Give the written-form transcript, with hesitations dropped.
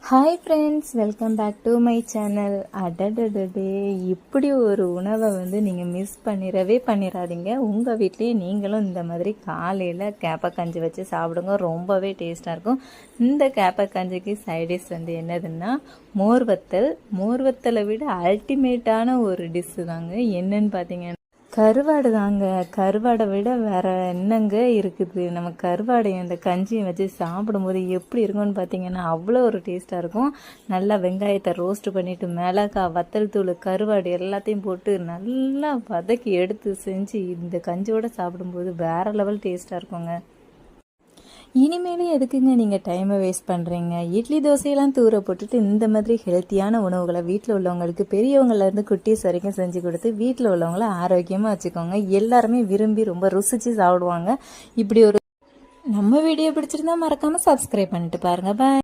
Hi friends, welcome back to my channel. அடடடடே, இப்படி ஒரு உணவை நீங்கள் மிஸ் பண்ணிடாதீங்க. உங்கள் வீட்லேயே நீங்களும் இந்த மாதிரி காலையில் கேப்பக்கஞ்சி வச்சு சாப்பிடுங்க. ரொம்பவே டேஸ்ட்டாக இருக்கும். இந்த கேப்பக்கஞ்சிக்கு சைடிஷ் என்னதுன்னா மோர் வத்தல். மோர் வத்தலை விட அல்டிமேட்டான ஒரு டிஷ்ஷு தாங்க. என்னன்னு பார்த்தீங்கன்னா கருவாடு தாங்க. கருவாடை விட வேறு என்னங்க இருக்குது? நம்ம கருவாடையும் இந்த கஞ்சியும் வச்சு சாப்பிடும்போது எப்படி இருக்கும்னு பார்த்தீங்கன்னா அவ்வளோ ஒரு டேஸ்ட்டாக இருக்கும். நல்லா வெங்காயத்தை ரோஸ்ட் பண்ணிவிட்டு மிளகாய், வத்தல் தூள், கருவாடு எல்லாத்தையும் போட்டு நல்லா வதக்கி எடுத்து செஞ்சு இந்த கஞ்சியோடு சாப்பிடும்போது வேறு லெவல் டேஸ்ட்டாக இருக்குங்க. இனிமேலும் எதுக்குங்க நீங்கள் டைமை வேஸ்ட் பண்ணுறீங்க? இட்லி தோசையெல்லாம் தூர போட்டுட்டு இந்த மாதிரி ஹெல்த்தியான உணவுகளை வீட்டில் உள்ளவங்களுக்கு, பெரியவங்கலேருந்து குட்டீஸ் வரைக்கும் செஞ்சு கொடுத்து வீட்டில் உள்ளவங்கள ஆரோக்கியமாக வச்சுக்கோங்க. எல்லாருமே விரும்பி ரொம்ப ருசித்து சாப்பிடுவாங்க. இப்படி ஒரு நம்ம வீடியோ பிடிச்சிருந்தா மறக்காமல் சப்ஸ்கிரைப் பண்ணிட்டு பாருங்கள். பாய்.